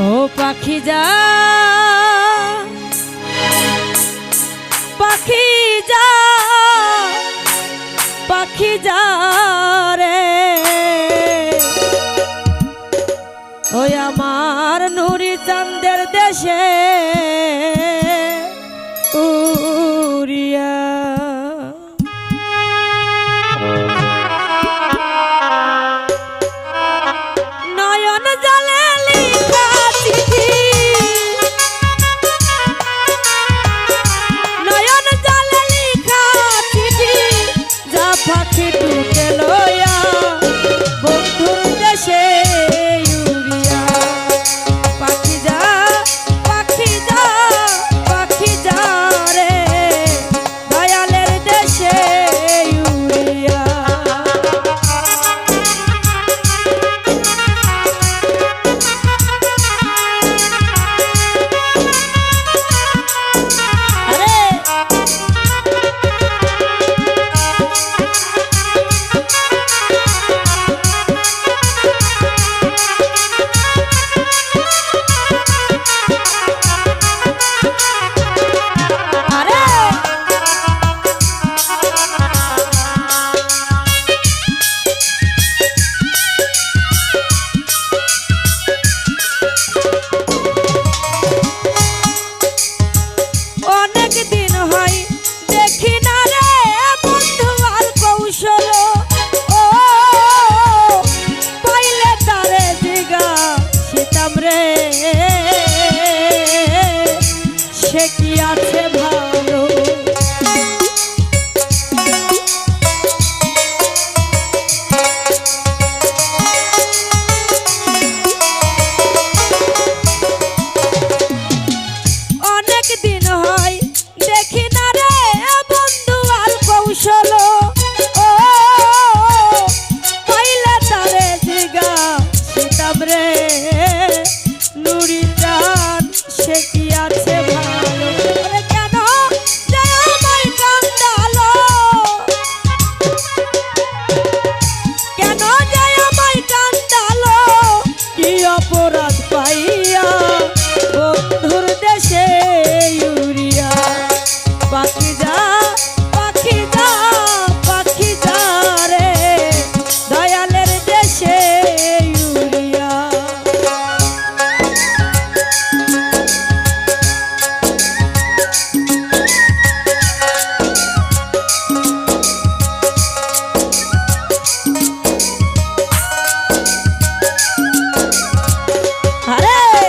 ও পাখি যা পাখি যা পাখি যা রে ওই আমার নুরি চাঁদের দেশে উড়িয়া নয়ন জলে লিখা চিঠি নয়ন জলে লিখা চিঠি যা পাখি টুকে লয়া বন্ধুর দেশে উড়িয়া পাখি যা পাখি যা পাখি যা রে দয়ালের দেশে উড়িয়া সে কি আছে ভালো অনেক দিন হয় দেখি না রে বন্ধু আর কৌশল ও পাইলে তারে জিগা সীতাম রে নুরি চান সে কি আছে ভালো কেন যে আমায় কান্দালো কেন যে আমায় কান্দালো কি অপরাধ পাইয়া বন্ধুর দেশে উড়িয়া পাখি যা পাখি যা পাখি যা রে দয়ালের দেশে উড়িয়া আরে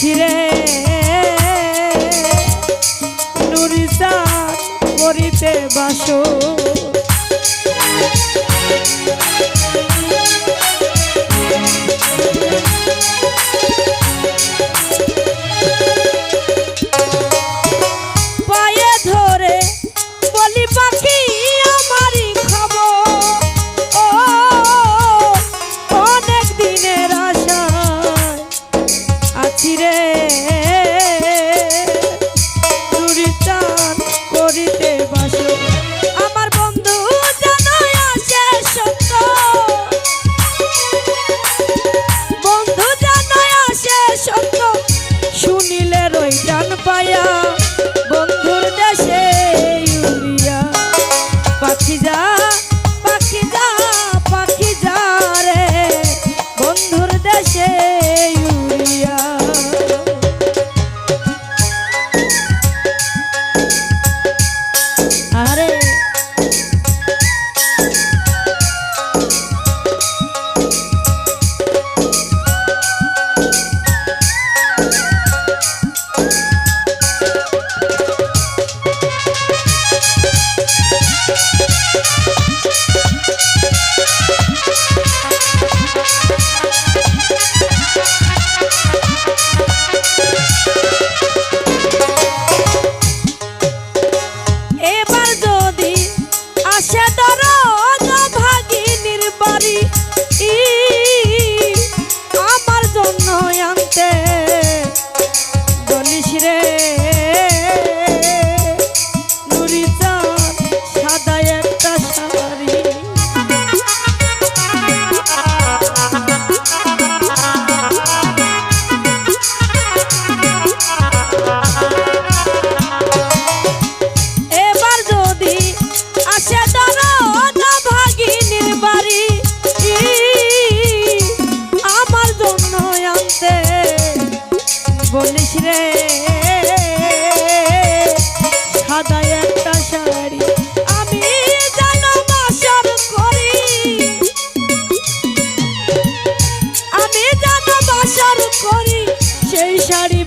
আছি রে নুরিসান করিতে বাসো পায়ে ধরে বলি পাখি আমারই খবর ও অনেক দিনের আশায় আছি রে নুরিসান করিতে বাসো আমার বন্ধু জানো আসে সত্য বন্ধু জানো আসে সত্য শুনিলে রই টান পায়া বন্ধুর দেশে ইউরিয়া পাখি যা পাখি যা পাখি যা রে বন্ধুর দেশে ইউরিয়া আরে এবার যদি আসে দরদ ভাগিনীর বাড়ি আমার জন্য আনতে বলিস রে নুরিসান সাদা একটা শাড়ি এবার যদি আসে দরদ ভাগিনীর বাড়ি আমার জন্য আনতে বলিস রে সাদা একটা শাড়ি আমি জানো বাসর করি আমি জানো বাসর করি সেই শাড়ি